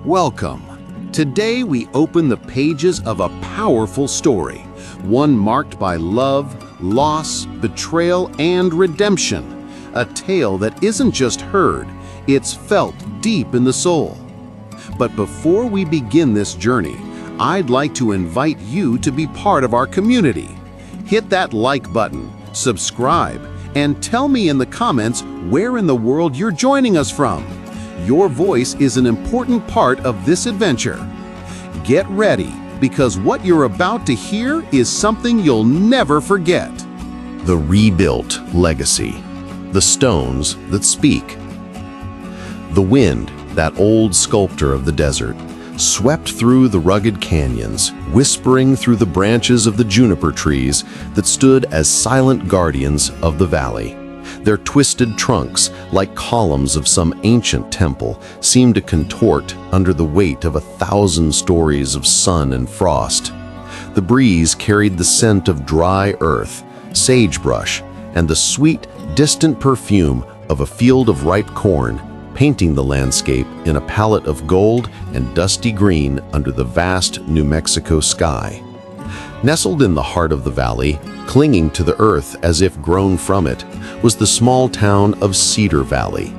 Welcome. Today we open the pages of a powerful story, one marked by love, loss, betrayal, and redemption. A tale that isn't just heard, it's felt deep in the soul. But before we begin this journey, I'd like to invite you to be part of our community. Hit that like button, subscribe, and tell me in the comments where in the world you're joining us from. Your voice is an important part of this adventure. Get ready, because what you're about to hear is something you'll never forget. The rebuilt legacy. The stones that speak. The wind, that old sculptor of the desert, swept through the rugged canyons, whispering through the branches of the juniper trees that stood as silent guardians of the valley. Their twisted trunks, like columns of some ancient temple, seemed to contort under the weight of 1,000 stories of sun and frost. The breeze carried the scent of dry earth, sagebrush, and the sweet, distant perfume of a field of ripe corn, painting the landscape in a palette of gold and dusty green under the vast New Mexico sky. Nestled in the heart of the valley, clinging to the earth as if grown from it, was the small town of Cedar Valley.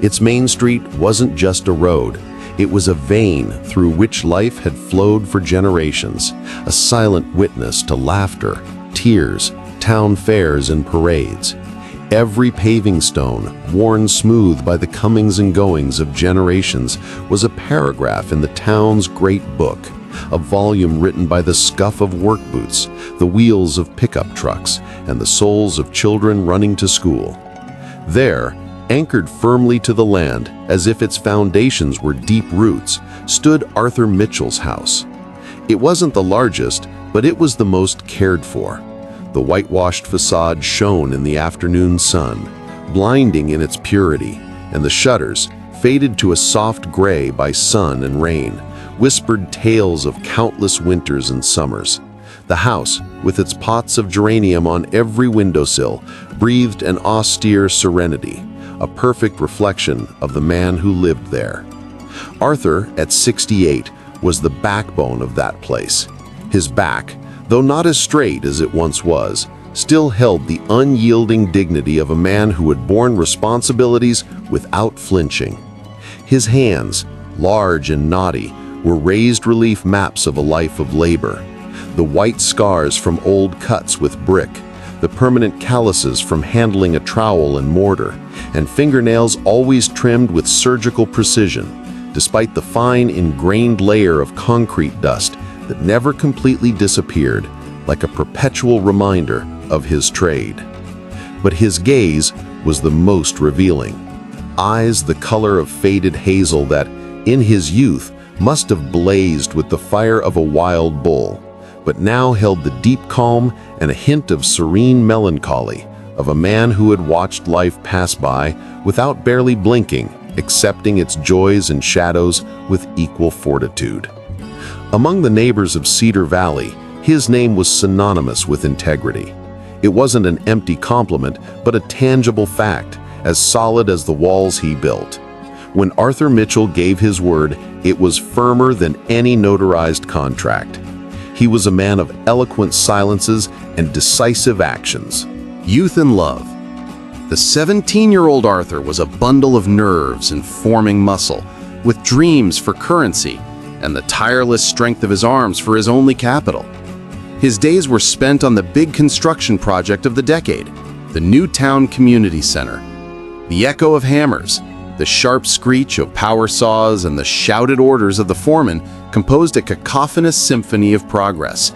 Its main street wasn't just a road, it was a vein through which life had flowed for generations, a silent witness to laughter, tears, town fairs, and parades. Every paving stone, worn smooth by the comings and goings of generations, was a paragraph in the town's great book, a volume written by the scuff of work boots, the wheels of pickup trucks, and the souls of children running to school. There, anchored firmly to the land, as if its foundations were deep roots, stood Arthur Mitchell's house. It wasn't the largest, but it was the most cared for. The whitewashed facade shone in the afternoon sun, blinding in its purity, and the shutters, faded to a soft gray by sun and rain, whispered tales of countless winters and summers. The house, with its pots of geranium on every windowsill, breathed an austere serenity, a perfect reflection of the man who lived there. Arthur, at 68, was the backbone of that place. His back, though not as straight as it once was, still held the unyielding dignity of a man who had borne responsibilities without flinching. His hands, large and knotty, were raised relief maps of a life of labor. The white scars from old cuts with brick, the permanent calluses from handling a trowel and mortar, and fingernails always trimmed with surgical precision, despite the fine ingrained layer of concrete dust that never completely disappeared, like a perpetual reminder of his trade. But his gaze was the most revealing. Eyes the color of faded hazel that, in his youth, must have blazed with the fire of a wild bull, but now held the deep calm and a hint of serene melancholy of a man who had watched life pass by without barely blinking, accepting its joys and shadows with equal fortitude. Among the neighbors of Cedar Valley, his name was synonymous with integrity. It wasn't an empty compliment, but a tangible fact, as solid as the walls he built. When Arthur Mitchell gave his word, it was firmer than any notarized contract. He was a man of eloquent silences and decisive actions. Youth and love. The 17-year-old Arthur was a bundle of nerves and forming muscle, with dreams for currency and the tireless strength of his arms for his only capital. His days were spent on the big construction project of the decade, the Newtown Community Center. The echo of hammers, the sharp screech of power saws, and the shouted orders of the foreman composed a cacophonous symphony of progress.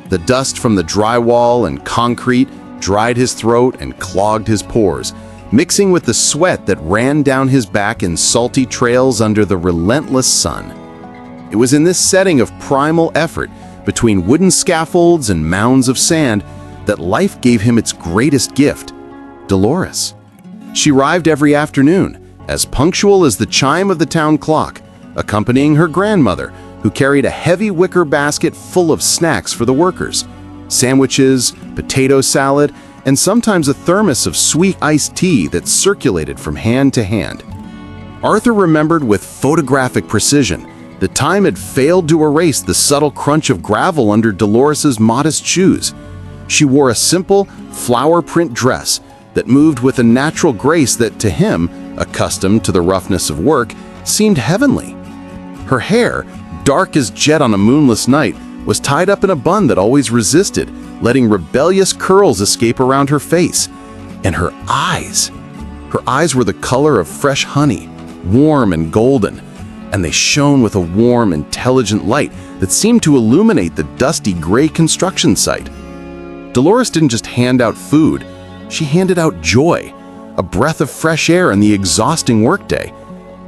The dust from the drywall and concrete dried his throat and clogged his pores, mixing with the sweat that ran down his back in salty trails under the relentless sun. It was in this setting of primal effort, between wooden scaffolds and mounds of sand, that life gave him its greatest gift, Dolores. She arrived every afternoon, as punctual as the chime of the town clock, accompanying her grandmother, who carried a heavy wicker basket full of snacks for the workers, sandwiches, potato salad, and sometimes a thermos of sweet iced tea that circulated from hand to hand. Arthur remembered with photographic precision The time had failed to erase the subtle crunch of gravel under Dolores's modest shoes. She wore a simple, flower print dress that moved with a natural grace that, to him, accustomed to the roughness of work, seemed heavenly. Her hair, dark as jet on a moonless night, was tied up in a bun that always resisted, letting rebellious curls escape around her face. And her eyes were the color of fresh honey, warm and golden, and they shone with a warm, intelligent light that seemed to illuminate the dusty gray construction site. Dolores didn't just hand out food, she handed out joy, a breath of fresh air in the exhausting workday.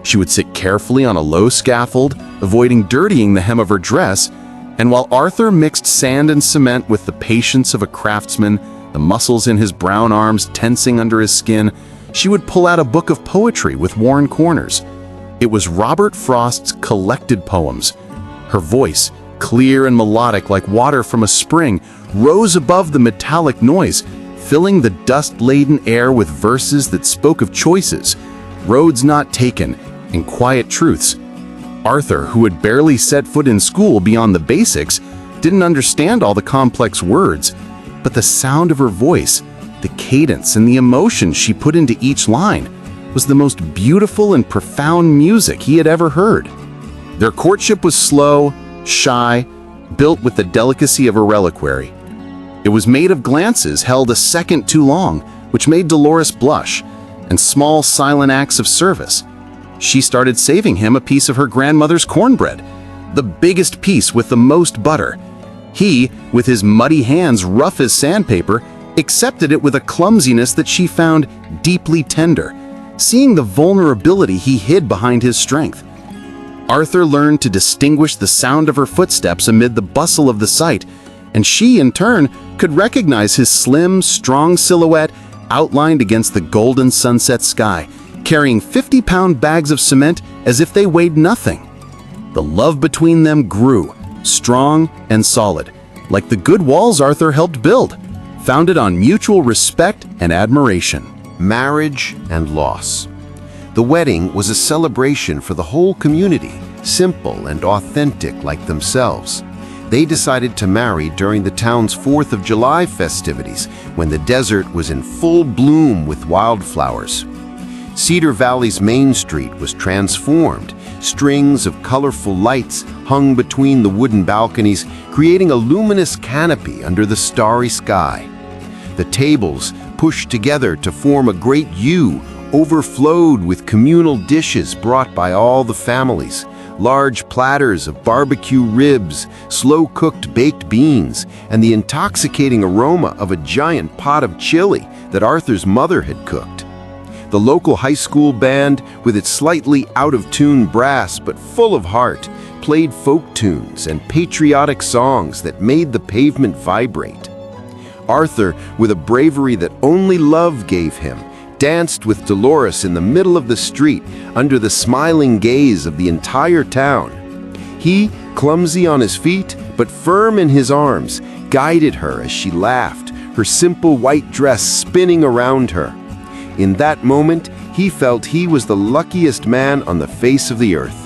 She would sit carefully on a low scaffold, avoiding dirtying the hem of her dress, and while Arthur mixed sand and cement with the patience of a craftsman, the muscles in his brown arms tensing under his skin, she would pull out a book of poetry with worn corners. It was Robert Frost's collected poems. Her voice, clear and melodic like water from a spring, rose above the metallic noise, filling the dust-laden air with verses that spoke of choices, roads not taken, and quiet truths. Arthur, who had barely set foot in school beyond the basics, didn't understand all the complex words, but the sound of her voice, the cadence and the emotion she put into each line, was the most beautiful and profound music he had ever heard. Their courtship was slow, shy, built with the delicacy of a reliquary. It was made of glances held a second too long, which made Dolores blush, and small silent acts of service. She started saving him a piece of her grandmother's cornbread, the biggest piece with the most butter. He, with his muddy hands rough as sandpaper, accepted it with a clumsiness that she found deeply tender, seeing the vulnerability he hid behind his strength. Arthur learned to distinguish the sound of her footsteps amid the bustle of the site, and she, in turn, could recognize his slim, strong silhouette outlined against the golden sunset sky, carrying 50-pound bags of cement as if they weighed nothing. The love between them grew, strong and solid, like the good walls Arthur helped build, founded on mutual respect and admiration. Marriage and loss. The wedding was a celebration for the whole community, simple and authentic like themselves. They decided to marry during the town's 4th of July festivities, when the desert was in full bloom with wildflowers. Cedar Valley's Main Street was transformed. Strings of colorful lights hung between the wooden balconies, creating a luminous canopy under the starry sky. The tables, pushed together to form a great U, overflowed with communal dishes brought by all the families. Large platters of barbecue ribs, slow-cooked baked beans, and the intoxicating aroma of a giant pot of chili that Arthur's mother had cooked. The local high school band, with its slightly out-of-tune brass but full of heart, played folk tunes and patriotic songs that made the pavement vibrate. Arthur, with a bravery that only love gave him, danced with Dolores in the middle of the street under the smiling gaze of the entire town. He, clumsy on his feet but firm in his arms, guided her as she laughed, her simple white dress spinning around her. In that moment, he felt he was the luckiest man on the face of the earth.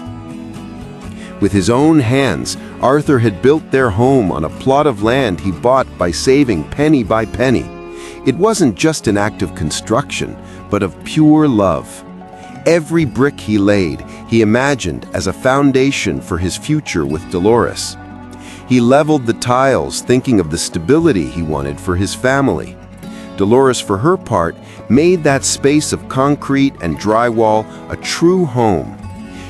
With his own hands, Arthur had built their home on a plot of land he bought by saving penny by penny. It wasn't just an act of construction, but of pure love. Every brick he laid, he imagined as a foundation for his future with Dolores. He leveled the tiles, thinking of the stability he wanted for his family. Dolores, for her part, made that space of concrete and drywall a true home.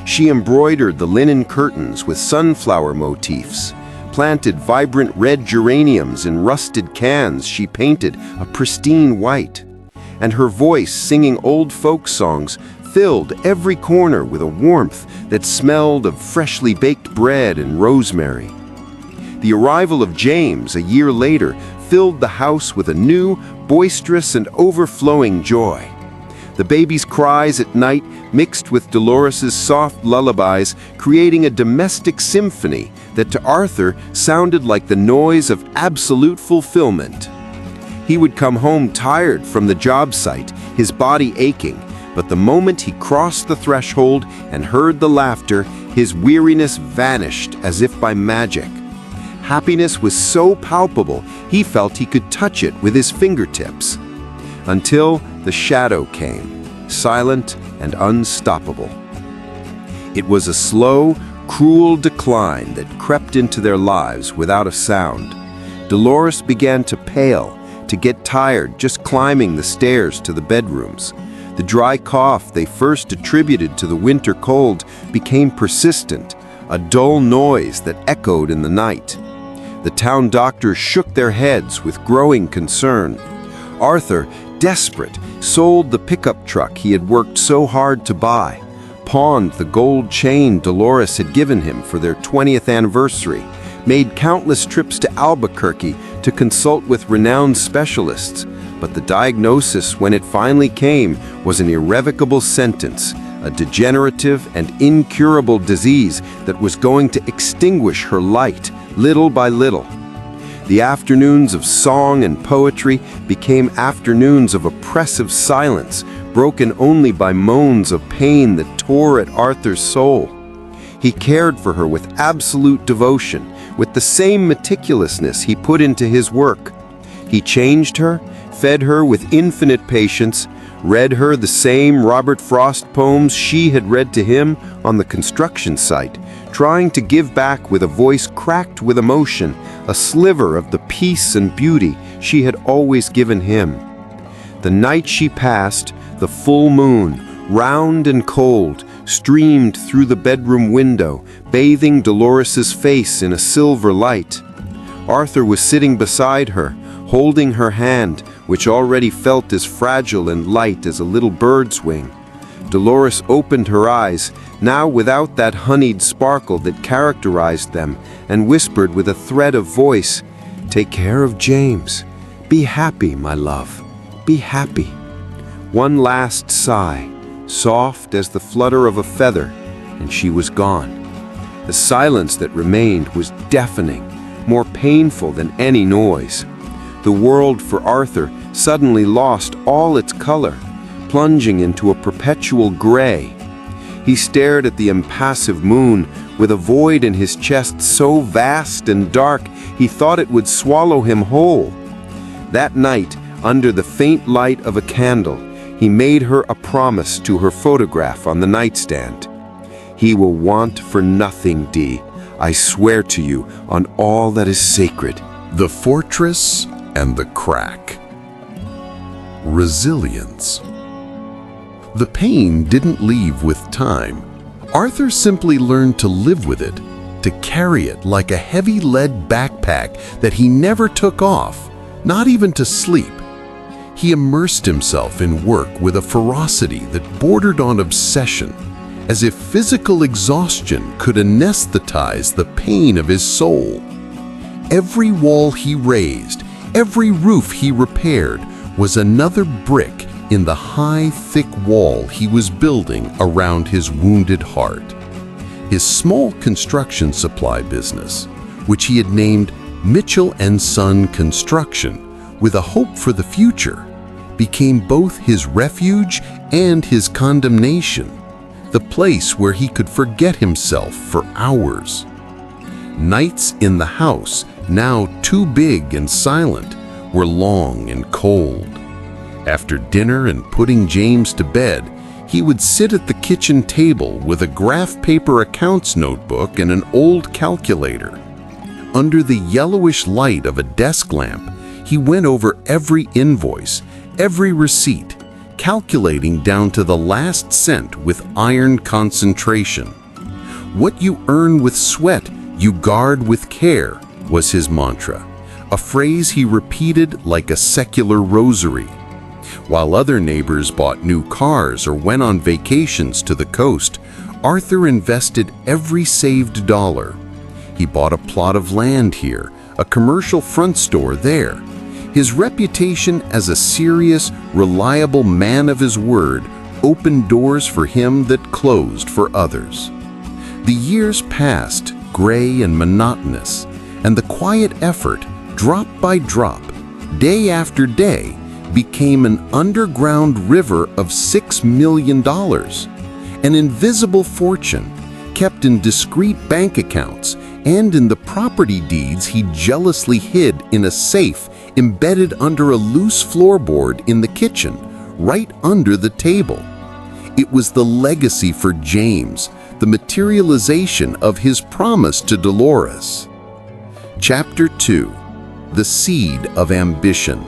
She embroidered the linen curtains with sunflower motifs, planted vibrant red geraniums in rusted cans she painted a pristine white, and her voice singing old folk songs filled every corner with a warmth that smelled of freshly baked bread and rosemary. The arrival of James a year later filled the house with a new, boisterous and overflowing joy. The baby's cries at night mixed with Dolores's soft lullabies, creating a domestic symphony that to Arthur sounded like the noise of absolute fulfillment. He would come home tired from the job site, his body aching, but the moment he crossed the threshold and heard the laughter, His weariness vanished as if by magic. Happiness was so palpable, he felt he could touch it with his fingertips. Until the shadow came, silent and unstoppable. It was a slow, cruel decline that crept into their lives without a sound. Dolores began to pale, to get tired just climbing the stairs to the bedrooms. The dry cough they first attributed to the winter cold became persistent, a dull noise that echoed in the night. The town doctors shook their heads with growing concern. Arthur, desperate, sold the pickup truck he had worked so hard to buy, pawned the gold chain Dolores had given him for their 20th anniversary, made countless trips to Albuquerque to consult with renowned specialists. But the diagnosis, when it finally came, was an irrevocable sentence, a degenerative and incurable disease that was going to extinguish her light, little by little. The afternoons of song and poetry became afternoons of oppressive silence, broken only by moans of pain that tore at Arthur's soul. He cared for her with absolute devotion, with the same meticulousness he put into his work. He changed her, fed her with infinite patience, read her the same Robert Frost poems she had read to him on the construction site, trying to give back with a voice cracked with emotion a sliver of the peace and beauty she had always given him. The night she passed, the full moon, round and cold, streamed through the bedroom window, bathing Dolores's face in a silver light. Arthur was sitting beside her, holding her hand, which already felt as fragile and light as a little bird's wing. Dolores opened her eyes, now without that honeyed sparkle that characterized them, and whispered with a thread of voice, "Take care of James. Be happy, my love. Be happy." One last sigh, soft as the flutter of a feather, and she was gone. The silence that remained was deafening, more painful than any noise. The world for Arthur suddenly lost all its color, plunging into a perpetual gray. He stared at the impassive moon with a void in his chest so vast and dark he thought it would swallow him whole. That night, under the faint light of a candle, he made her a promise to her photograph on the nightstand. "He will want for nothing, Dee. I swear to you on all that is sacred." The fortress and the crack. Resilience. The pain didn't leave with time. Arthur simply learned to live with it, to carry it like a heavy lead backpack that he never took off, not even to sleep. He immersed himself in work with a ferocity that bordered on obsession, as if physical exhaustion could anesthetize the pain of his soul. Every wall he raised, every roof he repaired, was another brick in the high, thick wall he was building around his wounded heart. His small construction supply business, which he had named Mitchell & Son Construction, with a hope for the future, became both his refuge and his condemnation, the place where he could forget himself for hours. Nights in the house, now too big and silent, were long and cold. After dinner and putting James to bed, he would sit at the kitchen table with a graph paper accounts notebook and an old calculator. Under the yellowish light of a desk lamp, he went over every invoice, every receipt, calculating down to the last cent with iron concentration. "What you earn with sweat, you guard with care," was his mantra, a phrase he repeated like a secular rosary. While other neighbors bought new cars or went on vacations to the coast, Arthur invested every saved dollar. He bought a plot of land here, a commercial front store there. His reputation as a serious, reliable man of his word opened doors for him that closed for others. The years passed, gray and monotonous, and the quiet effort, drop by drop, day after day, became an underground river of $6 million, an invisible fortune, kept in discreet bank accounts and in the property deeds he jealously hid in a safe embedded under a loose floorboard in the kitchen, right under the table. It was the legacy for James, the materialization of his promise to Dolores. Chapter 2. The Seed of Ambition.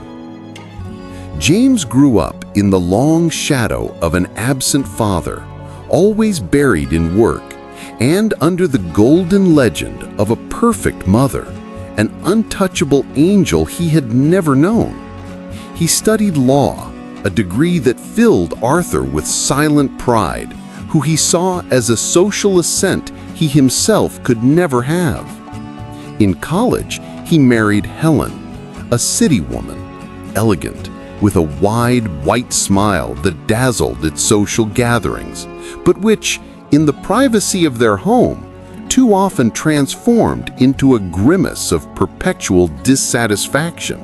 James grew up in the long shadow of an absent father, always buried in work, and under the golden legend of a perfect mother, an untouchable angel he had never known. He studied law, a degree that filled Arthur with silent pride, who he saw as a social ascent he himself could never have. In college, he married Helen, a city woman, elegant, with a wide white smile that dazzled at social gatherings, but which, in the privacy of their home, too often transformed into a grimace of perpetual dissatisfaction.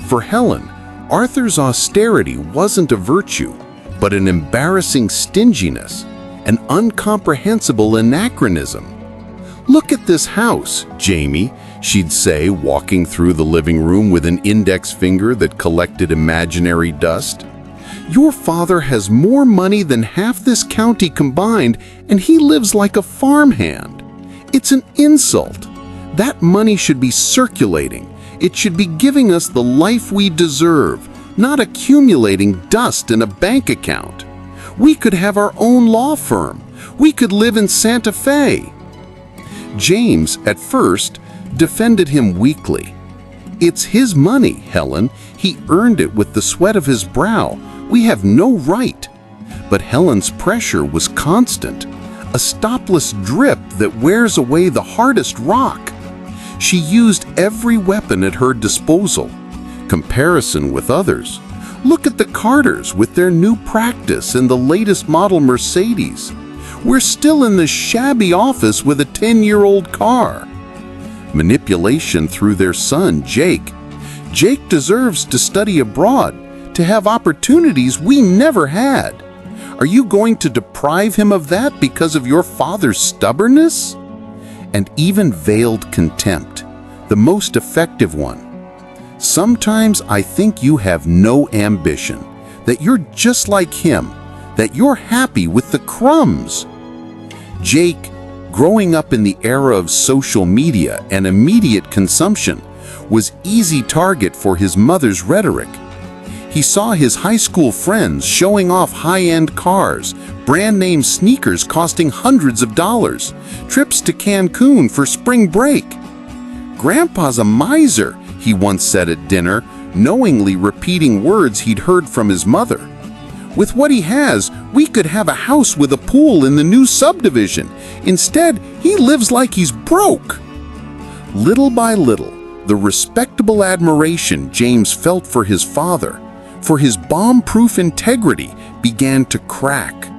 For Helen, Arthur's austerity wasn't a virtue, but an embarrassing stinginess, an incomprehensible anachronism. "Look at this house, Jamie," she'd say, walking through the living room with an index finger that collected imaginary dust. "Your father has more money than half this county combined, and he lives like a farmhand. It's an insult. That money should be circulating. It should be giving us the life we deserve, not accumulating dust in a bank account. We could have our own law firm. We could live in Santa Fe." James, at first, defended him weakly. "It's his money, Helen. He earned it with the sweat of his brow. We have no right." But Helen's pressure was constant, a stopless drip that wears away the hardest rock. She used every weapon at her disposal. Comparison with others. Look at the Carters with their new practice and the latest model Mercedes. We're still in this shabby office with a 10-year-old car. Manipulation through their son, Jake. Jake deserves to study abroad, to have opportunities we never had. Are you going to deprive him of that because of your father's stubbornness? And even veiled contempt, the most effective one. "Sometimes I think you have no ambition, that you're just like him, that you're happy with the crumbs." Jake, growing up in the era of social media and immediate consumption, was easy target for his mother's rhetoric. He saw his high school friends showing off high-end cars, brand-name sneakers costing hundreds of dollars, trips to Cancun for spring break. "Grandpa's a miser," he once said at dinner, knowingly repeating words he'd heard from his mother. "With what he has, we could have a house with a pool in the new subdivision. Instead, he lives like he's broke." Little by little, the respectable admiration James felt for his father, for his bomb-proof integrity, began to crack.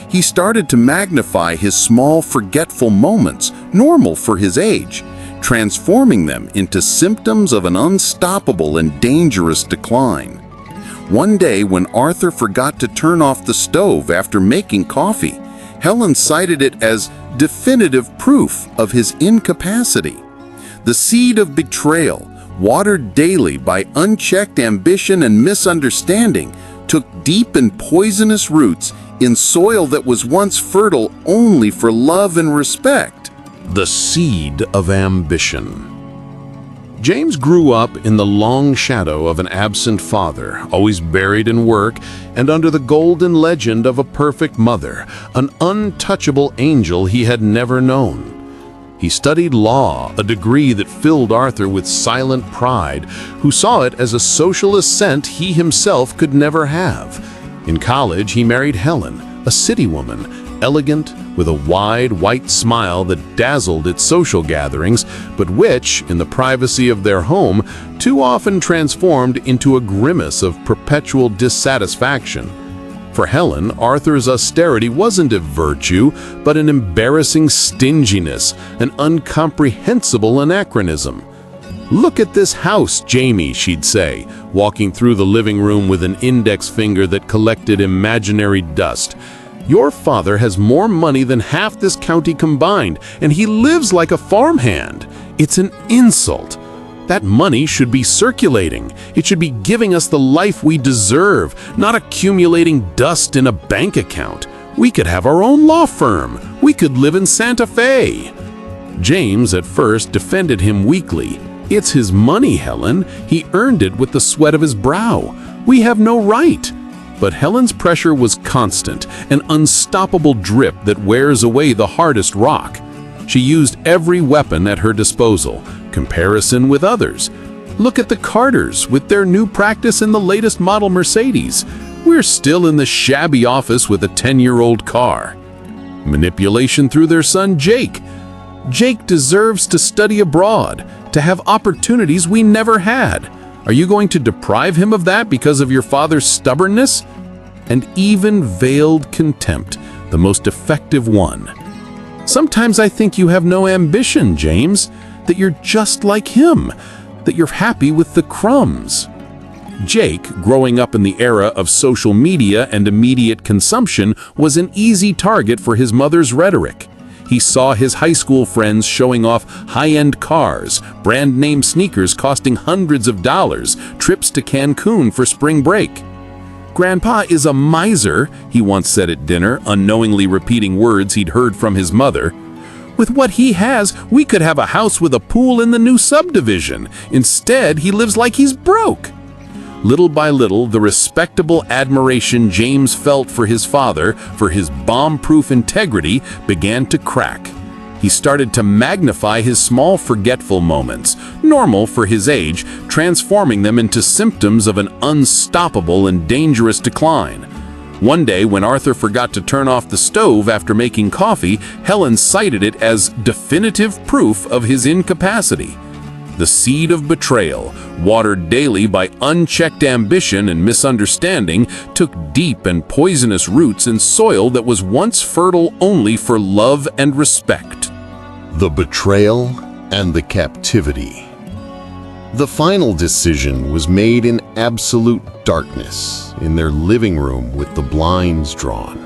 He started to magnify his small, forgetful moments, normal for his age, transforming them into symptoms of an unstoppable and dangerous decline. One day, when Arthur forgot to turn off the stove after making coffee, Helen cited it as definitive proof of his incapacity. The seed of betrayal, watered daily by unchecked ambition and misunderstanding, took deep and poisonous roots in soil that was once fertile only for love and respect. The seed of ambition. James grew up in the long shadow of an absent father, always buried in work, and under the golden legend of a perfect mother, an untouchable angel he had never known. He studied law, a degree that filled Arthur with silent pride, who saw it as a social ascent he himself could never have. In college, he married Helen, a city woman, elegant, with a wide white smile that dazzled at social gatherings, but which, in the privacy of their home, too often transformed into a grimace of perpetual dissatisfaction. For Helen, Arthur's austerity wasn't a virtue, but an embarrassing stinginess, an incomprehensible anachronism. "Look at this house, Jamie," she'd say, walking through the living room with an index finger that collected imaginary dust. Your father has more money than half this county combined, and he lives like a farmhand. It's an insult. That money should be circulating. It should be giving us the life we deserve, not accumulating dust in a bank account. We could have our own law firm. We could live in Santa Fe." James at first defended him weakly. "It's his money, Helen. He earned it with the sweat of his brow. We have no right." But Helen's pressure was constant, an unstoppable drip that wears away the hardest rock. She used every weapon at her disposal. Comparison with others. Look at the Carters with their new practice in the latest model Mercedes. We're still in the shabby office with a 10-year-old car. Manipulation through their son Jake. Jake deserves to study abroad, to have opportunities we never had. Are you going to deprive him of that because of your father's stubbornness? And even veiled contempt, the most effective one. Sometimes I think you have no ambition, James, that you're just like him, that you're happy with the crumbs. Jake, growing up in the era of social media and immediate consumption, was an easy target for his mother's rhetoric. He saw his high school friends showing off high-end cars, brand-name sneakers costing hundreds of dollars, trips to Cancun for spring break. "Grandpa is a miser," he once said at dinner, unknowingly repeating words he'd heard from his mother. "With what he has, we could have a house with a pool in the new subdivision. Instead, he lives like he's broke." Little by little, the respectable admiration James felt for his father, for his bomb-proof integrity, began to crack. He started to magnify his small forgetful moments, normal for his age, transforming them into symptoms of an unstoppable and dangerous decline. One day, when Arthur forgot to turn off the stove after making coffee, Helen cited it as definitive proof of his incapacity. The seed of betrayal, watered daily by unchecked ambition and misunderstanding, took deep and poisonous roots in soil that was once fertile only for love and respect. The betrayal and the captivity. The final decision was made in absolute darkness, in their living room with the blinds drawn.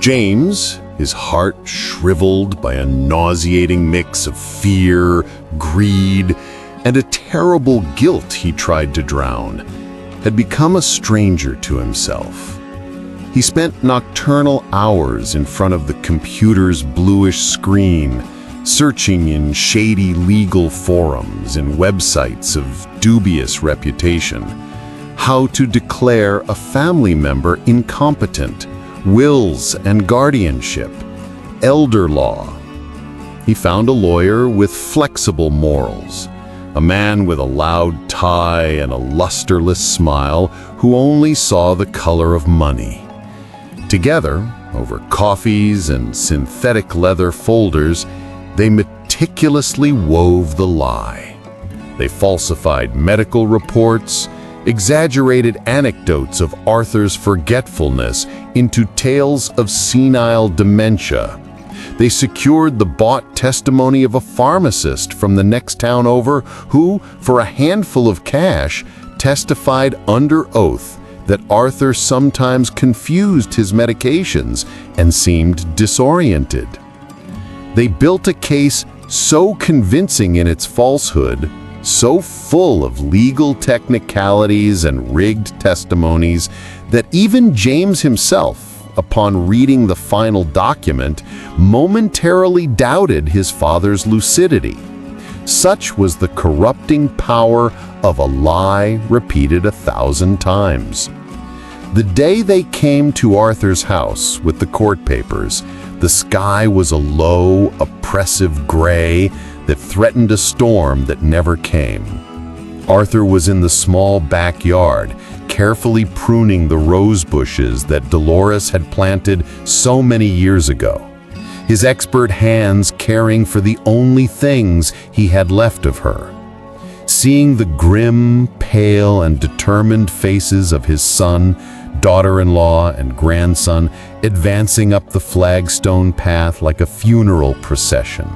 James, his heart shriveled by a nauseating mix of fear, greed, and a terrible guilt he tried to drown, had become a stranger to himself. He spent nocturnal hours in front of the computer's bluish screen, searching in shady legal forums and websites of dubious reputation, how to declare a family member incompetent, wills and guardianship, elder law. He found a lawyer with flexible morals, a man with a loud tie and a lusterless smile who only saw the color of money. Together, over coffees and synthetic leather folders, they meticulously wove the lie. They falsified medical reports, exaggerated anecdotes of Arthur's forgetfulness into tales of senile dementia. They secured the bought testimony of a pharmacist from the next town over who, for a handful of cash, testified under oath that Arthur sometimes confused his medications and seemed disoriented. They built a case so convincing in its falsehood, so full of legal technicalities and rigged testimonies, that even James himself, upon reading the final document, momentarily doubted his father's lucidity. Such was the corrupting power of a lie repeated 1,000 times. The day they came to Arthur's house with the court papers, the sky was a low, oppressive gray that threatened a storm that never came. Arthur was in the small backyard, carefully pruning the rose bushes that Dolores had planted so many years ago, his expert hands caring for the only things he had left of her. Seeing the grim, pale, and determined faces of his son, daughter-in-law, and grandson advancing up the flagstone path like a funeral procession,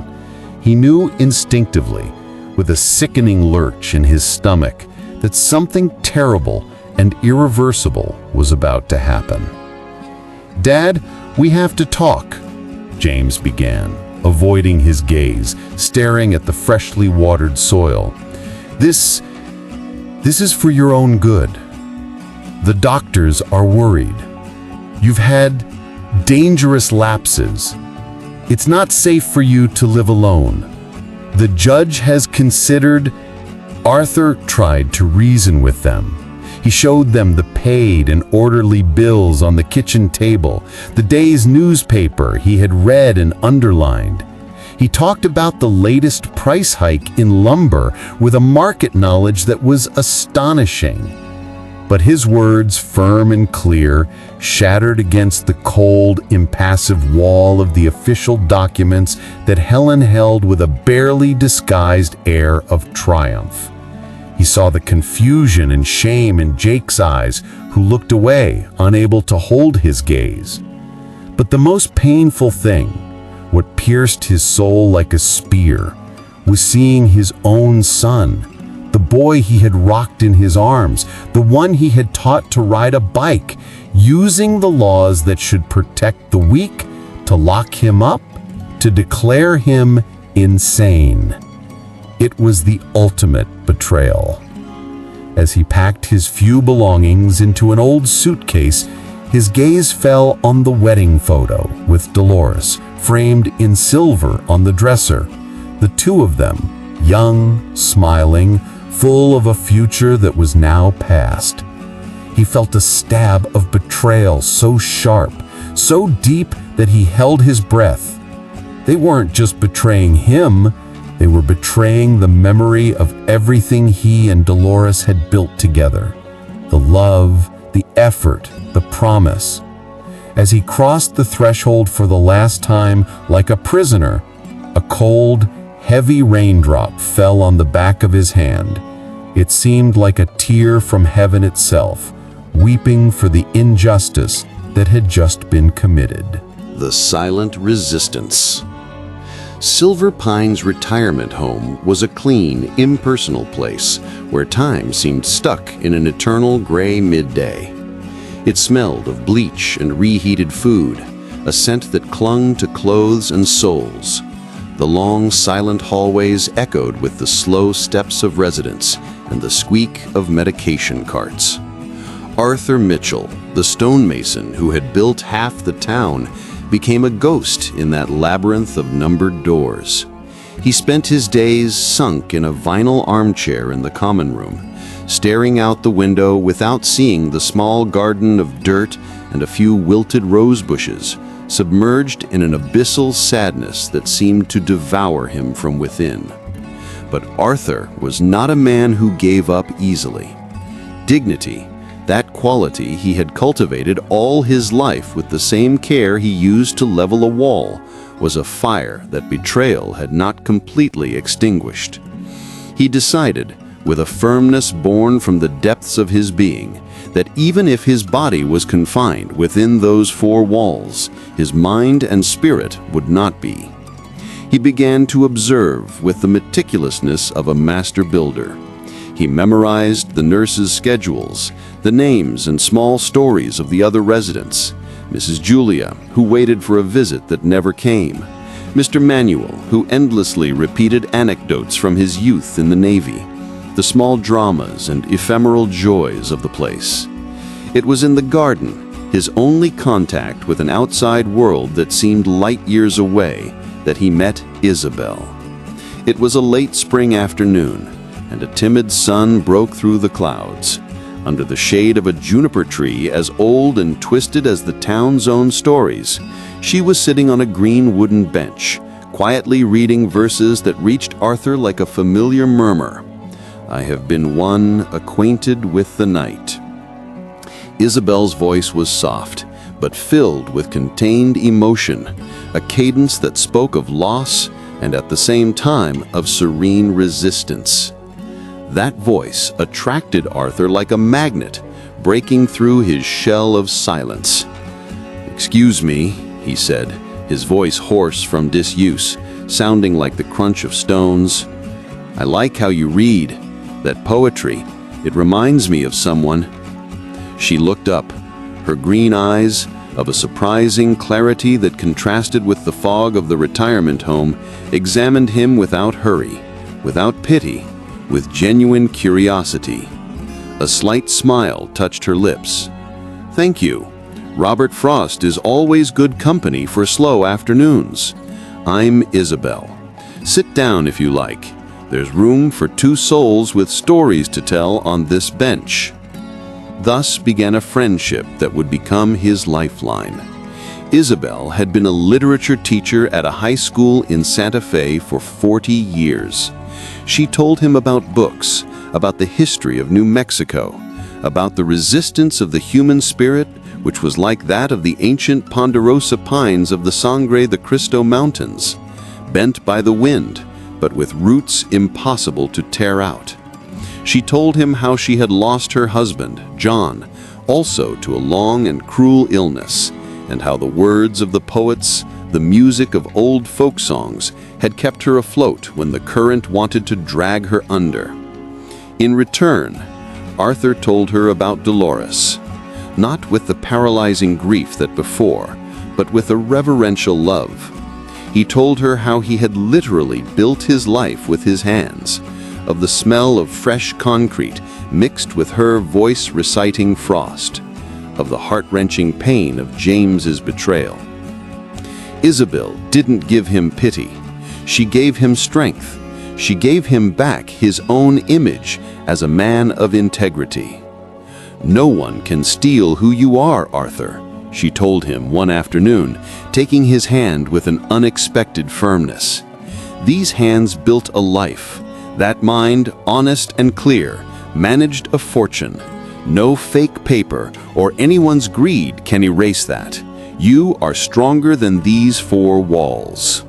he knew instinctively, with a sickening lurch in his stomach, that something terrible and irreversible was about to happen. "Dad, "We have to talk," James began, avoiding his gaze, staring at the freshly watered soil. This is for your own good. The doctors are worried. You've had dangerous lapses. It's not safe for you to live alone. The judge has considered." Arthur tried to reason with them. He showed them the paid and orderly bills on the kitchen table, the day's newspaper he had read and underlined. He talked about the latest price hike in lumber with a market knowledge that was astonishing. But his words, firm and clear, shattered against the cold, impassive wall of the official documents that Helen held with a barely disguised air of triumph. He saw the confusion and shame in Jake's eyes, who looked away, unable to hold his gaze. But the most painful thing, what pierced his soul like a spear, was seeing his own son, the boy he had rocked in his arms, the one he had taught to ride a bike, using the laws that should protect the weak to lock him up, to declare him insane. It was the ultimate betrayal. As he packed his few belongings into an old suitcase, his gaze fell on the wedding photo with Dolores, framed in silver on the dresser. The two of them, young, smiling, full of a future that was now past. He felt a stab of betrayal so sharp, so deep that he held his breath. They weren't just betraying him, they were betraying the memory of everything he and Dolores had built together. The love, the effort, the promise. As he crossed the threshold for the last time, like a prisoner, a cold, heavy raindrop fell on the back of his hand. It seemed like a tear from heaven itself, weeping for the injustice that had just been committed. The silent resistance. Silver Pine's retirement home was a clean, impersonal place where time seemed stuck in an eternal gray midday. It smelled of bleach and reheated food, a scent that clung to clothes and souls. The long, silent hallways echoed with the slow steps of residents and the squeak of medication carts. Arthur Mitchell, the stonemason who had built half the town, became a ghost in that labyrinth of numbered doors. He spent his days sunk in a vinyl armchair in the common room, staring out the window without seeing the small garden of dirt and a few wilted rose bushes, submerged in an abyssal sadness that seemed to devour him from within. But Arthur was not a man who gave up easily. Dignity, that quality he had cultivated all his life with the same care he used to level a wall, was a fire that betrayal had not completely extinguished. He decided, with a firmness born from the depths of his being, that even if his body was confined within those four walls, his mind and spirit would not be. He began to observe with the meticulousness of a master builder. He memorized the nurses' schedules, the names and small stories of the other residents, Mrs. Julia, who waited for a visit that never came, Mr. Manuel, who endlessly repeated anecdotes from his youth in the Navy, the small dramas and ephemeral joys of the place. It was in the garden, his only contact with an outside world that seemed light years away, that he met Isabel. It was a late spring afternoon, and a timid sun broke through the clouds. Under the shade of a juniper tree as old and twisted as the town's own stories, she was sitting on a green wooden bench, quietly reading verses that reached Arthur like a familiar murmur. "I have been one acquainted with the night." Isabel's voice was soft, but filled with contained emotion, a cadence that spoke of loss and at the same time of serene resistance. That voice attracted Arthur like a magnet, breaking through his shell of silence. "Excuse me," he said, his voice hoarse from disuse, sounding like the crunch of stones. "I like how you read. That poetry, it reminds me of someone." She looked up, her green eyes, of a surprising clarity that contrasted with the fog of the retirement home, examined him without hurry, without pity, with genuine curiosity. A slight smile touched her lips. "Thank you. Robert Frost is always good company for slow afternoons. I'm Isabel. Sit down if you like. There's room for two souls with stories to tell on this bench." Thus began a friendship that would become his lifeline. Isabel had been a literature teacher at a high school in Santa Fe for 40 years. She told him about books, about the history of New Mexico, about the resistance of the human spirit, which was like that of the ancient ponderosa pines of the Sangre de Cristo Mountains, bent by the wind, but with roots impossible to tear out. She told him how she had lost her husband, John, also to a long and cruel illness, and how the words of the poets, the music of old folk songs, had kept her afloat when the current wanted to drag her under. In return, Arthur told her about Dolores, not with the paralyzing grief that before, but with a reverential love. He told her how he had literally built his life with his hands, of the smell of fresh concrete mixed with her voice reciting Frost, of the heart-wrenching pain of James's betrayal. Isabel didn't give him pity. She gave him strength. She gave him back his own image as a man of integrity. "No one can steal who you are, Arthur," she told him one afternoon, taking his hand with an unexpected firmness. These hands built a life. That mind, honest and clear, managed a fortune. No fake paper or anyone's greed can erase that. You are stronger than these four walls.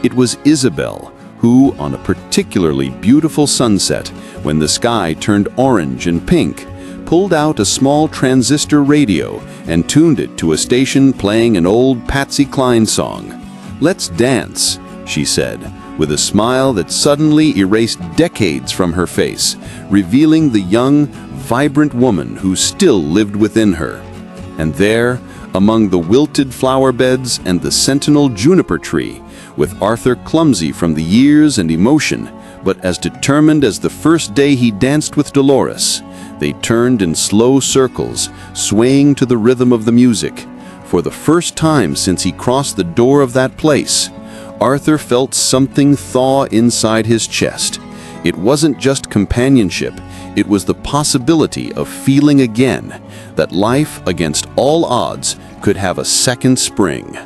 It was Isabel who, on a particularly beautiful sunset, when the sky turned orange and pink, pulled out a small transistor radio and tuned it to a station playing an old Patsy Cline song. "Let's dance," she said, with a smile that suddenly erased decades from her face, revealing the young, vibrant woman who still lived within her. And there, among the wilted flower beds and the sentinel juniper tree, with Arthur clumsy from the years and emotion, but as determined as the first day he danced with Dolores, they turned in slow circles, swaying to the rhythm of the music. For the first time since he crossed the door of that place, Arthur felt something thaw inside his chest. It wasn't just companionship, it was the possibility of feeling again that life, against all odds, could have a second spring.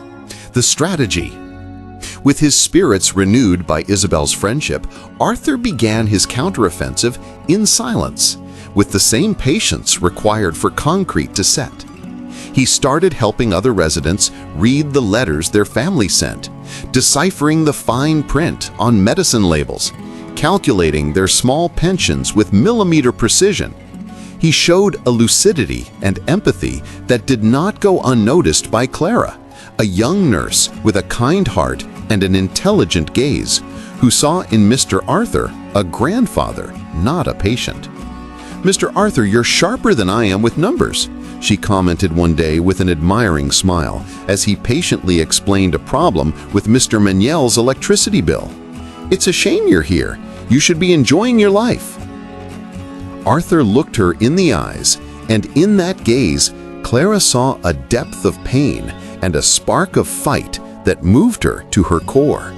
The strategy. With his spirits renewed by Isabel's friendship, Arthur began his counteroffensive in silence, with the same patience required for concrete to set. He started helping other residents read the letters their family sent, deciphering the fine print on medicine labels, calculating their small pensions with millimeter precision. He showed a lucidity and empathy that did not go unnoticed by Clara, a young nurse with a kind heart and an intelligent gaze, who saw in Mr. Arthur a grandfather, not a patient. "Mr. Arthur, you're sharper than I am with numbers," she commented one day with an admiring smile as he patiently explained a problem with Mr. Manuel's electricity bill. "It's a shame you're here. You should be enjoying your life." Arthur looked her in the eyes, and in that gaze, Clara saw a depth of pain and a spark of fight that moved her to her core.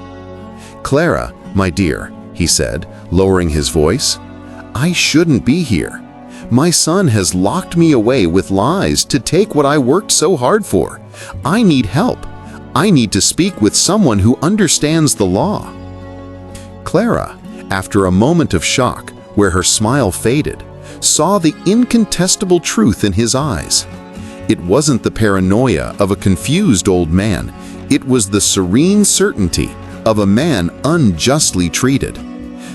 "Clara, my dear," he said, lowering his voice, "I shouldn't be here. My son has locked me away with lies to take what I worked so hard for. I need help. I need to speak with someone who understands the law." Clara, after a moment of shock where her smile faded, saw the incontestable truth in his eyes. It wasn't the paranoia of a confused old man. It was the serene certainty of a man unjustly treated.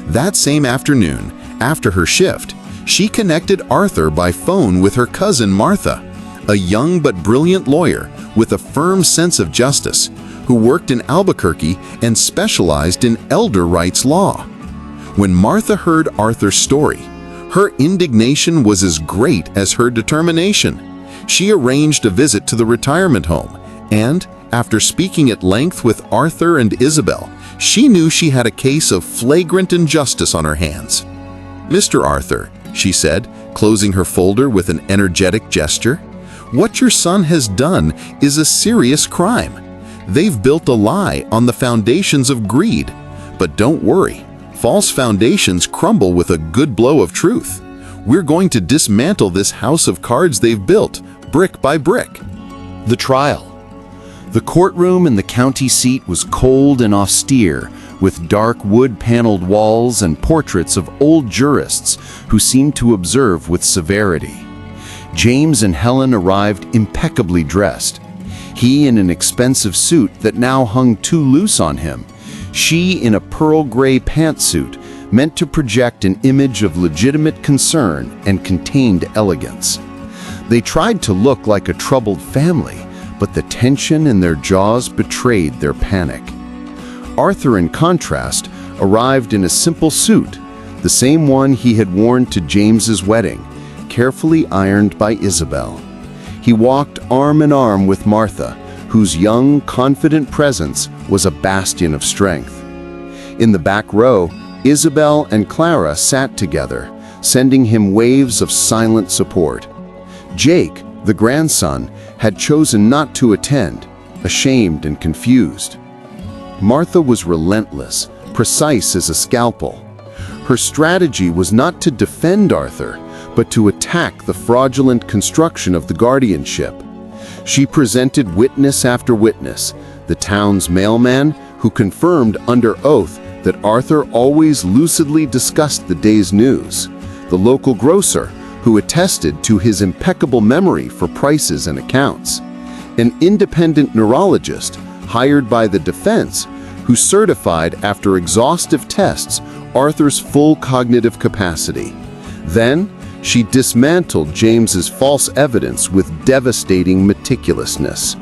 That same afternoon, after her shift, she connected Arthur by phone with her cousin Martha, a young but brilliant lawyer with a firm sense of justice, who worked in Albuquerque and specialized in elder rights law. When Martha heard Arthur's story, her indignation was as great as her determination. She arranged a visit to the retirement home, and, after speaking at length with Arthur and Isabel, she knew she had a case of flagrant injustice on her hands. "Mr. Arthur," she said, closing her folder with an energetic gesture, "what your son has done is a serious crime. They've built a lie on the foundations of greed. But don't worry, false foundations crumble with a good blow of truth. We're going to dismantle this house of cards they've built, brick by brick." The trial. The courtroom in the county seat was cold and austere, with dark wood-paneled walls and portraits of old jurists who seemed to observe with severity. James and Helen arrived impeccably dressed. He in an expensive suit that now hung too loose on him. She in a pearl gray pantsuit meant to project an image of legitimate concern and contained elegance. They tried to look like a troubled family, but the tension in their jaws betrayed their panic. Arthur, in contrast, arrived in a simple suit, the same one he had worn to James's wedding, carefully ironed by Isabel. He walked arm in arm with Martha, whose young, confident presence was a bastion of strength. In the back row, Isabel and Clara sat together, sending him waves of silent support. Jake, the grandson, had chosen not to attend, ashamed and confused. Martha was relentless, precise as a scalpel. Her strategy was not to defend Arthur, but to attack the fraudulent construction of the guardianship. She presented witness after witness, the town's mailman who confirmed under oath that Arthur always lucidly discussed the day's news, the local grocer who attested to his impeccable memory for prices and accounts, an independent neurologist hired by the defense who certified after exhaustive tests Arthur's full cognitive capacity. Then, she dismantled James's false evidence with devastating meticulousness.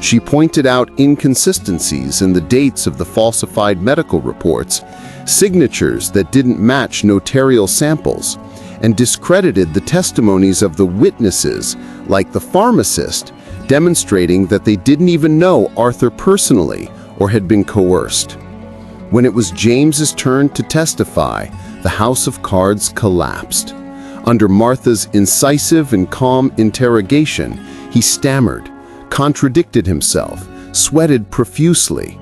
She pointed out inconsistencies in the dates of the falsified medical reports, signatures that didn't match notarial samples, and discredited the testimonies of the witnesses, like the pharmacist, demonstrating that they didn't even know Arthur personally or had been coerced. When it was James's turn to testify, the house of cards collapsed. Under Martha's incisive and calm interrogation, he stammered, contradicted himself, sweated profusely.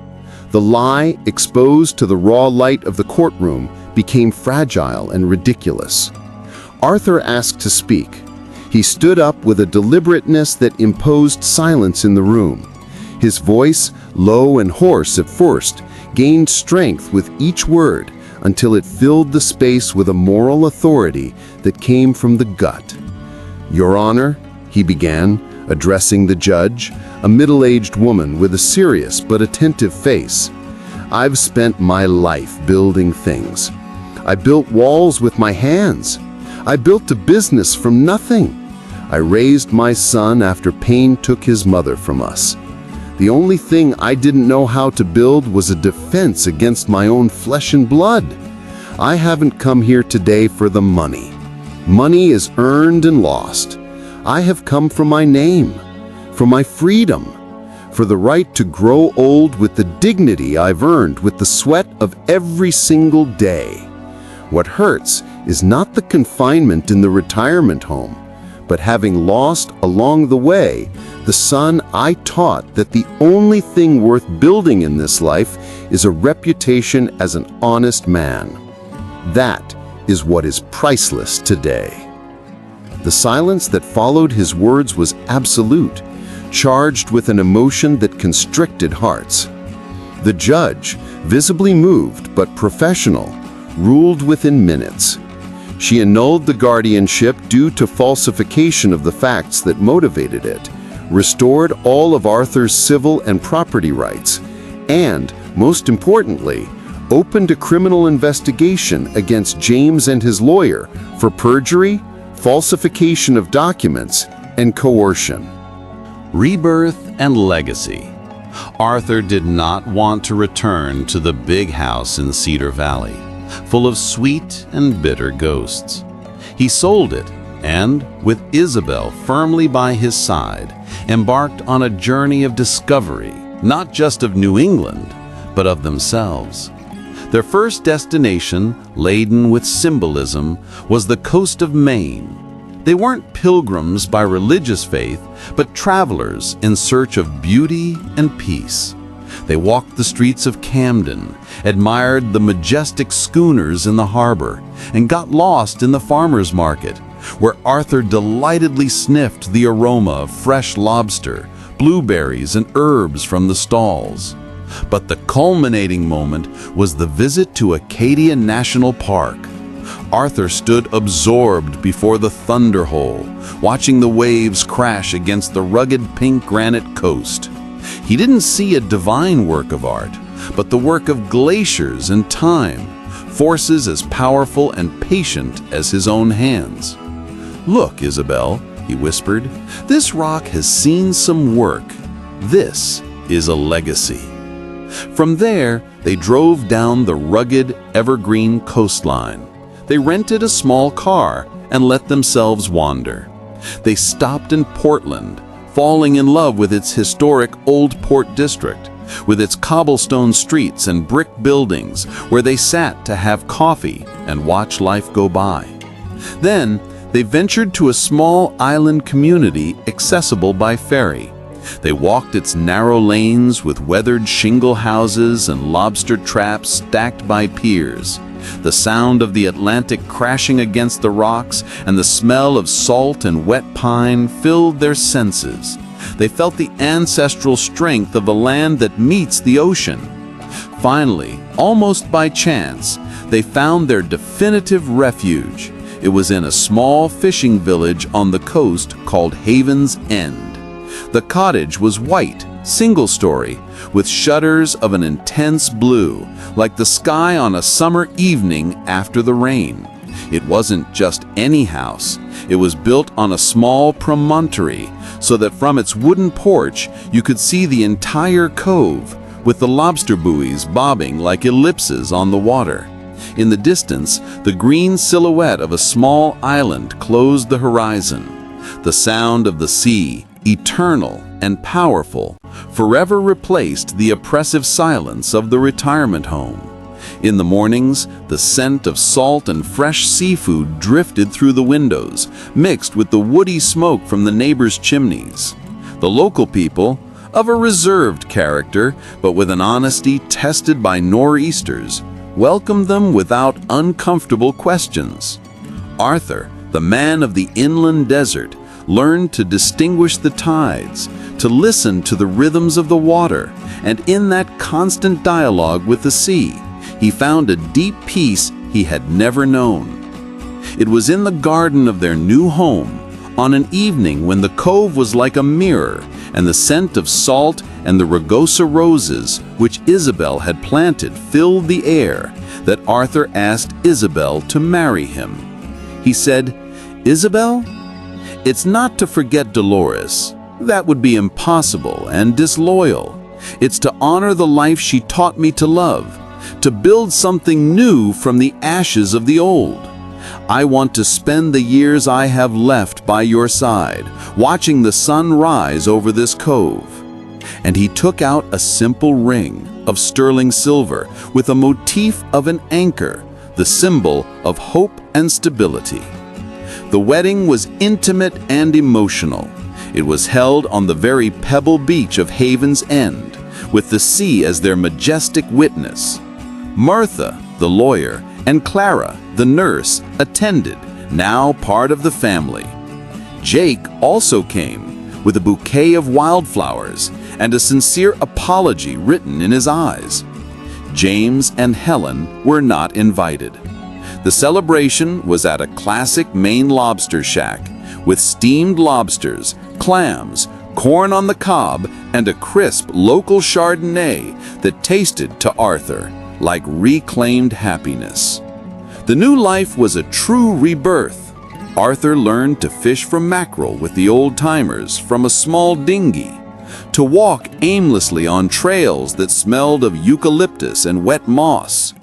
The lie, exposed to the raw light of the courtroom, became fragile and ridiculous. Arthur asked to speak. He stood up with a deliberateness that imposed silence in the room. His voice, low and hoarse at first, gained strength with each word until it filled the space with a moral authority that came from the gut. "Your Honor," he began, addressing the judge, a middle-aged woman with a serious but attentive face. "I've spent my life building things. I built walls with my hands. I built a business from nothing. I raised my son after pain took his mother from us. The only thing I didn't know how to build was a defense against my own flesh and blood. I haven't come here today for the money. Money is earned and lost. I have come for my name, for my freedom, for the right to grow old with the dignity I've earned with the sweat of every single day. What hurts is not the confinement in the retirement home, but having lost along the way the son I taught that the only thing worth building in this life is a reputation as an honest man. That is what is priceless today." The silence that followed his words was absolute, charged with an emotion that constricted hearts. The judge, visibly moved but professional, ruled within minutes. She annulled the guardianship due to falsification of the facts that motivated it, restored all of Arthur's civil and property rights, and, most importantly, opened a criminal investigation against James and his lawyer for perjury, falsification of documents, and coercion. Rebirth and legacy. Arthur did not want to return to the big house in Cedar Valley, full of sweet and bitter ghosts. He sold it, and, with Isabel firmly by his side, embarked on a journey of discovery, not just of New England, but of themselves. Their first destination, laden with symbolism, was the coast of Maine. They weren't pilgrims by religious faith, but travelers in search of beauty and peace. They walked the streets of Camden, admired the majestic schooners in the harbor, and got lost in the farmer's market, where Arthur delightedly sniffed the aroma of fresh lobster, blueberries, and herbs from the stalls. But the culminating moment was the visit to Acadia National Park. Arthur stood absorbed before the Thunder Hole, watching the waves crash against the rugged pink granite coast. He didn't see a divine work of art, but the work of glaciers and time, forces as powerful and patient as his own hands. "Look, Isabel," he whispered, "this rock has seen some work. This is a legacy." From there, they drove down the rugged, evergreen coastline. They rented a small car and let themselves wander. They stopped in Portland, falling in love with its historic Old Port District, with its cobblestone streets and brick buildings where they sat to have coffee and watch life go by. Then, they ventured to a small island community accessible by ferry. They walked its narrow lanes with weathered shingle houses and lobster traps stacked by piers. The sound of the Atlantic crashing against the rocks and the smell of salt and wet pine filled their senses. They felt the ancestral strength of a land that meets the ocean. Finally, almost by chance, they found their definitive refuge. It was in a small fishing village on the coast called Haven's End. The cottage was white, single-story, with shutters of an intense blue, like the sky on a summer evening after the rain. It wasn't just any house. It was built on a small promontory, so that from its wooden porch you could see the entire cove, with the lobster buoys bobbing like ellipses on the water. In the distance, the green silhouette of a small island closed the horizon. The sound of the sea, eternal and powerful, forever replaced the oppressive silence of the retirement home. In the mornings, the scent of salt and fresh seafood drifted through the windows, mixed with the woody smoke from the neighbors' chimneys. The local people, of a reserved character, but with an honesty tested by nor'easters, welcomed them without uncomfortable questions. Arthur, the man of the inland desert, learned to distinguish the tides, to listen to the rhythms of the water, and in that constant dialogue with the sea, he found a deep peace he had never known. It was in the garden of their new home, on an evening when the cove was like a mirror, and the scent of salt and the rugosa roses which Isabel had planted filled the air, that Arthur asked Isabel to marry him. He said, "Isabel, it's not to forget Dolores. That would be impossible and disloyal. It's to honor the life she taught me to love, to build something new from the ashes of the old. I want to spend the years I have left by your side, watching the sun rise over this cove." And he took out a simple ring of sterling silver with a motif of an anchor, the symbol of hope and stability. The wedding was intimate and emotional. It was held on the very pebble beach of Haven's End, with the sea as their majestic witness. Martha, the lawyer, and Clara, the nurse, attended, now part of the family. Jake also came, with a bouquet of wildflowers and a sincere apology written in his eyes. James and Helen were not invited. The celebration was at a classic Maine lobster shack, with steamed lobsters, clams, corn on the cob, and a crisp local Chardonnay that tasted to Arthur like reclaimed happiness. The new life was a true rebirth. Arthur learned to fish for mackerel with the old-timers from a small dinghy, to walk aimlessly on trails that smelled of eucalyptus and wet moss,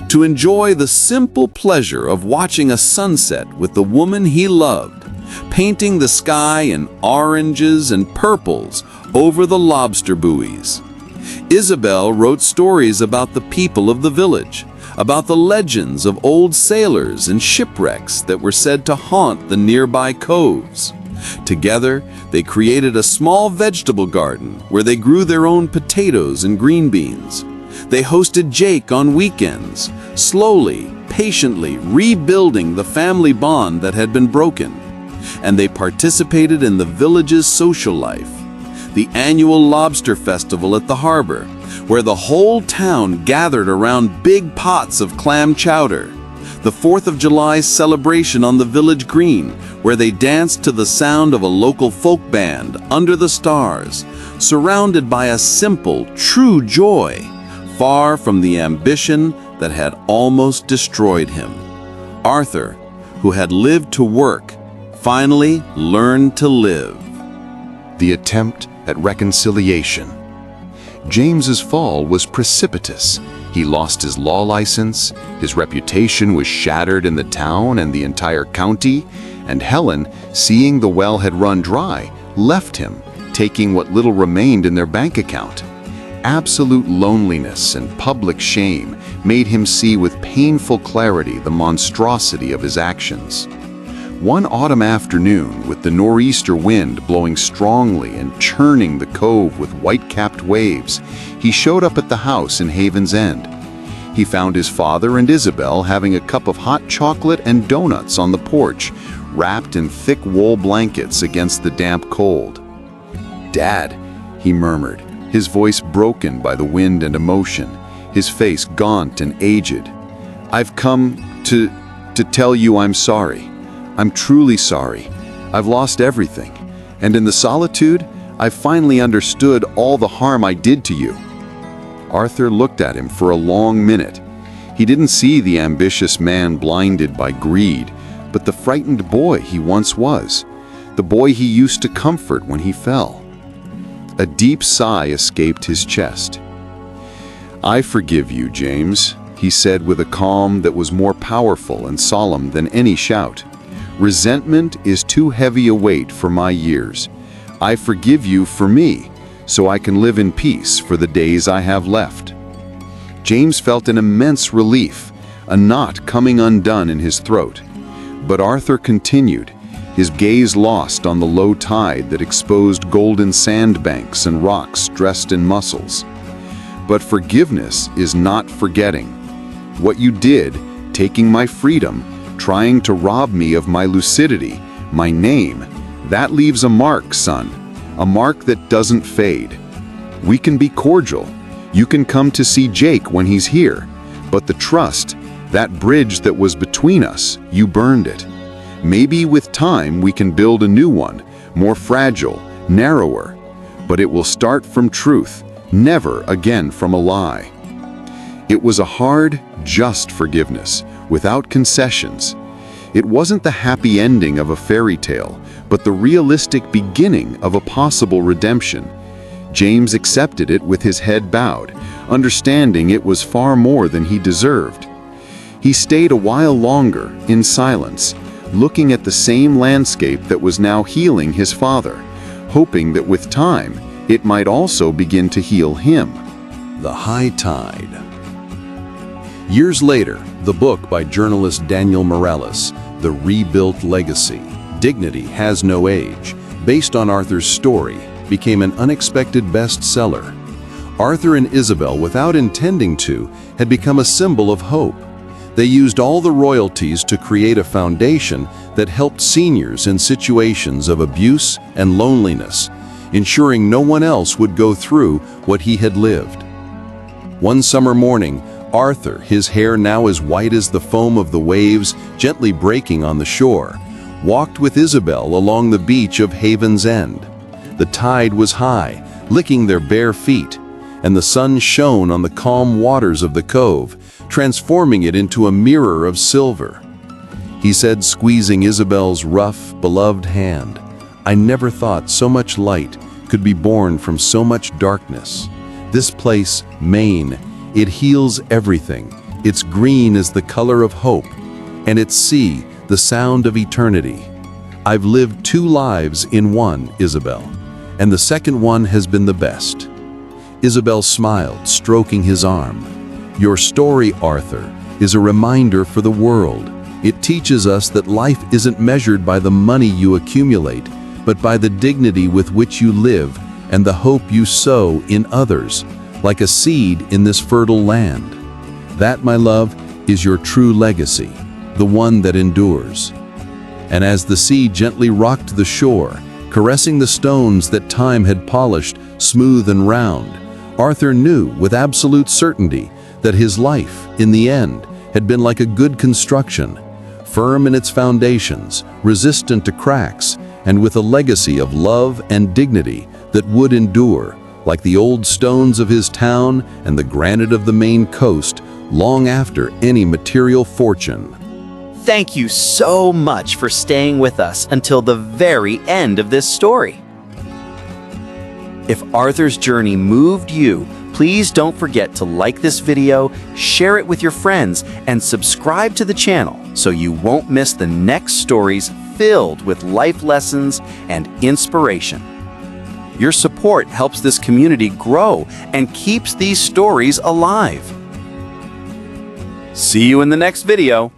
to enjoy the simple pleasure of watching a sunset with the woman he loved. painting the sky in oranges and purples over the lobster buoys. Isabel wrote stories about the people of the village, about the legends of old sailors and shipwrecks that were said to haunt the nearby coves. Together, they created a small vegetable garden where they grew their own potatoes and green beans. They hosted Jake on weekends, slowly, patiently rebuilding the family bond that had been broken. And they participated in the village's social life, the annual lobster festival at the harbor, where the whole town gathered around big pots of clam chowder, the 4th of July celebration on the village green, where they danced to the sound of a local folk band under the stars, surrounded by a simple, true joy, far from the ambition that had almost destroyed him. Arthur, who had lived to work, finally learned to live. The attempt at reconciliation. James's fall was precipitous. He lost his law license, his reputation was shattered in the town and the entire county, and Helen, seeing the well had run dry, left him, taking what little remained in their bank account. Absolute loneliness and public shame made him see with painful clarity the monstrosity of his actions. One autumn afternoon, with the nor'easter wind blowing strongly and churning the cove with white-capped waves, he showed up at the house in Haven's End. He found his father and Isabel having a cup of hot chocolate and donuts on the porch, wrapped in thick wool blankets against the damp cold. "Dad," he murmured, his voice broken by the wind and emotion, his face gaunt and aged. "I've come to tell you I'm sorry. I'm truly sorry. I've lost everything, and in the solitude, I've finally understood all the harm I did to you." Arthur looked at him for a long minute. He didn't see the ambitious man blinded by greed, but the frightened boy he once was, the boy he used to comfort when he fell. A deep sigh escaped his chest. "I forgive you, James," he said with a calm that was more powerful and solemn than any shout. "Resentment is too heavy a weight for my years. I forgive you for me, so I can live in peace for the days I have left." James felt an immense relief, a knot coming undone in his throat. But Arthur continued, his gaze lost on the low tide that exposed golden sandbanks and rocks dressed in mussels. "But forgiveness is not forgetting. What you did, taking my freedom, trying to rob me of my lucidity, my name, that leaves a mark, son, a mark that doesn't fade. We can be cordial. You can come to see Jake when he's here, but the trust, that bridge that was between us, you burned it. Maybe with time we can build a new one, more fragile, narrower, but it will start from truth, never again from a lie." It was a hard, just forgiveness, without concessions. It wasn't the happy ending of a fairy tale, but the realistic beginning of a possible redemption. James accepted it with his head bowed, understanding it was far more than he deserved. He stayed a while longer, in silence, looking at the same landscape that was now healing his father, hoping that with time, it might also begin to heal him. The High Tide. Years later, the book by journalist Daniel Morales, The Rebuilt Legacy, Dignity Has No Age, based on Arthur's story, became an unexpected bestseller. Arthur and Isabel, without intending to, had become a symbol of hope. They used all the royalties to create a foundation that helped seniors in situations of abuse and loneliness, ensuring no one else would go through what he had lived. One summer morning, Arthur, his hair now as white as the foam of the waves gently breaking on the shore, walked with Isabel along the beach of Haven's End. The tide was high, licking their bare feet, and the sun shone on the calm waters of the cove, transforming it into a mirror of silver. He said, squeezing Isabel's rough, beloved hand, "I never thought so much light could be born from so much darkness. This place, Maine, it heals everything. Its green is the color of hope, and its sea, the sound of eternity. I've lived 2 lives in one, Isabel, and the second one has been the best. Isabel smiled, stroking his arm. Your story, Arthur, is a reminder for the world. It teaches us that life isn't measured by the money you accumulate, but by the dignity with which you live and the hope you sow in others, like a seed in this fertile land. That, my love, is your true legacy, the one that endures. And as the sea gently rocked the shore, caressing the stones that time had polished, smooth and round, Arthur knew with absolute certainty that his life, in the end, had been like a good construction, firm in its foundations, resistant to cracks, and with a legacy of love and dignity that would endure, like the old stones of his town and the granite of the Maine coast, long after any material fortune. Thank you so much for staying with us until the very end of this story. If Arthur's journey moved you, please don't forget to like this video, share it with your friends, and subscribe to the channel so you won't miss the next stories filled with life lessons and inspiration. Your support helps this community grow and keeps these stories alive. See you in the next video.